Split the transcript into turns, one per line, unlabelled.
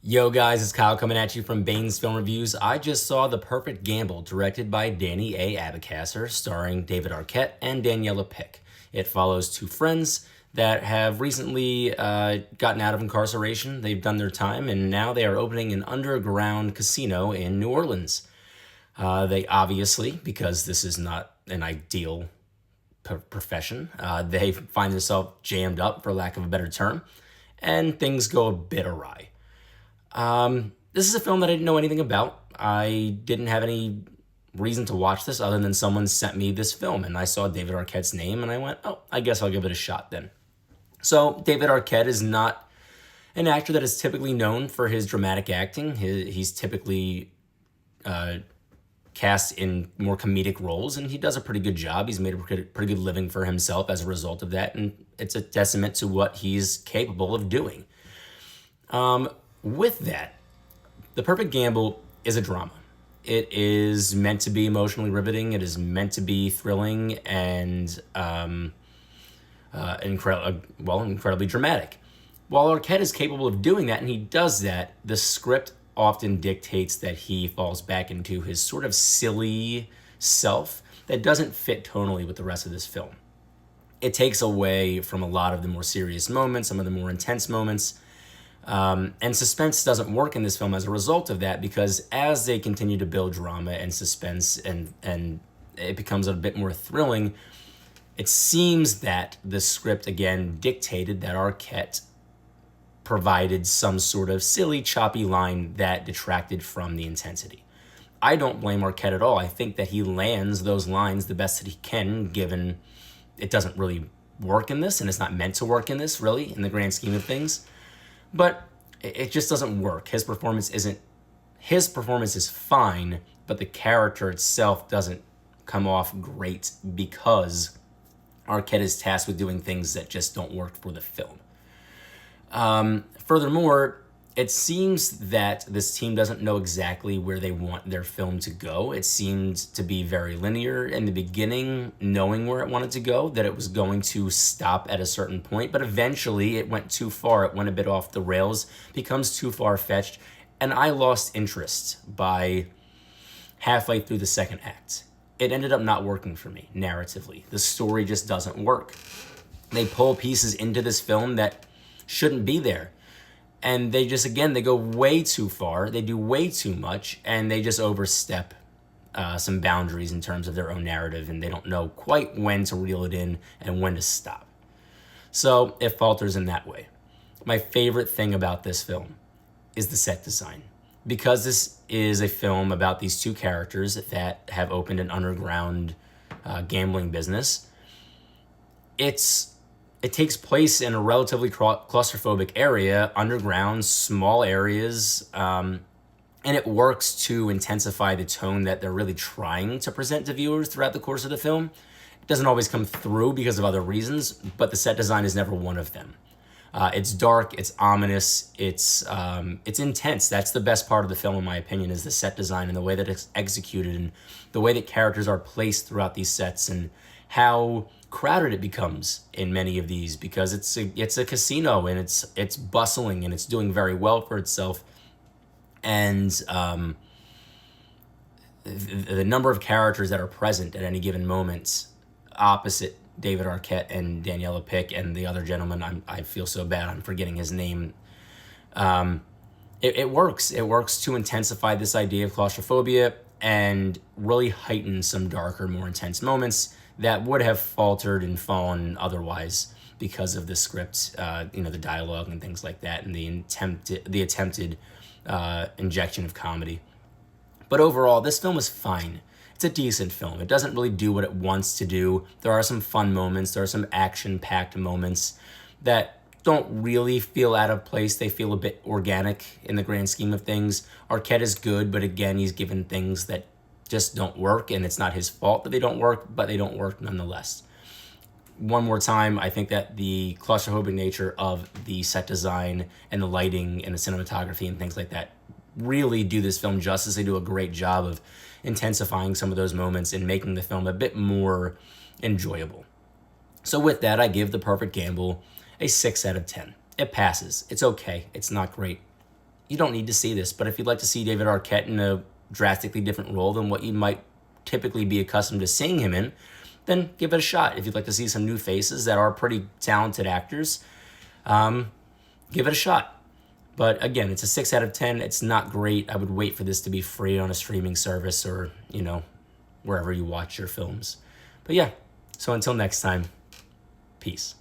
Yo guys, it's Kyle coming at you from Bane's Film Reviews. I just saw The Perfect Gamble, directed by Danny A. Abacasser, starring David Arquette and Daniela Pick. It follows two friends that have recently gotten out of incarceration. They've done their time, and now they are opening an underground casino in New Orleans. They obviously, because this is not an ideal profession, they find themselves jammed up, for lack of a better term, and things go a bit awry. This is a film that I didn't know anything about. I didn't have any reason to watch this other than someone sent me this film, and I saw David Arquette's name, and I went, oh, I guess I'll give it a shot then. So, David Arquette is not an actor that is typically known for his dramatic acting. He's typically cast in more comedic roles, and he does a pretty good job. He's made a pretty good living for himself as a result of that, and it's a testament to what he's capable of doing. With that, The Perfect Gamble is a drama. It is meant to be emotionally riveting. It is meant to be thrilling and incredibly dramatic. While Arquette is capable of doing that, and he does that, the script often dictates that he falls back into his sort of silly self that doesn't fit tonally with the rest of this film. It takes away from a lot of the more serious moments, some of the more intense moments. And suspense doesn't work in this film as a result of that, because as they continue to build drama and suspense and it becomes a bit more thrilling, it seems that the script again dictated that Arquette provided some sort of silly, choppy line that detracted from the intensity. I don't blame Arquette at all. I think that he lands those lines the best that he can, given it doesn't really work in this, and it's not meant to work in this, really, in the grand scheme of things. But it just doesn't work. His performance is fine, but the character itself doesn't come off great because Arquette is tasked with doing things that just don't work for the film. Furthermore, it seems that this team doesn't know exactly where they want their film to go. It seemed to be very linear in the beginning, knowing where it wanted to go, that it was going to stop at a certain point, but eventually it went too far. It went a bit off the rails, becomes too far-fetched, and I lost interest by halfway through the second act. It ended up not working for me, narratively. The story just doesn't work. They pull pieces into this film that shouldn't be there. And they go way too far, they do way too much, and they just overstep some boundaries in terms of their own narrative, and they don't know quite when to reel it in and when to stop. So it falters in that way. My favorite thing about this film is the set design. Because this is a film about these two characters that have opened an underground gambling business, it takes place in a relatively claustrophobic area, underground, small areas, and it works to intensify the tone that they're really trying to present to viewers throughout the course of the film. It doesn't always come through because of other reasons, but the set design is never one of them. It's dark, it's ominous, it's intense. That's the best part of the film, in my opinion, is the set design and the way that it's executed and the way that characters are placed throughout these sets and how crowded it becomes in many of these, because it's a casino and it's bustling and it's doing very well for itself, and the number of characters that are present at any given moment opposite David Arquette and Daniela Pick and the other gentleman, I feel so bad I'm forgetting his name. It works to intensify this idea of claustrophobia and really heighten some darker, more intense moments that would have faltered and fallen otherwise because of the script, the dialogue and things like that, and the attempted injection of comedy. But overall, this film is fine. It's a decent film. It doesn't really do what it wants to do. There are some fun moments. There are some action-packed moments that don't really feel out of place. They feel a bit organic in the grand scheme of things. Arquette is good, but again, he's given things that just don't work, and it's not his fault that they don't work, but they don't work nonetheless. One more time, I think that the claustrophobic nature of the set design and the lighting and the cinematography and things like that really do this film justice. They do a great job of intensifying some of those moments and making the film a bit more enjoyable. So with that, I give The Perfect Gamble a 6 out of 10. It passes. It's okay. It's not great. you don't need to see this. But if you'd like to see David Arquette in a drastically different role than what you might typically be accustomed to seeing him in, then give it a shot. If you'd like to see some new faces that are pretty talented actors, give it a shot. But again, it's a 6 out of 10. It's not great. I would wait for this to be free on a streaming service or, wherever you watch your films. But yeah, so until next time, peace.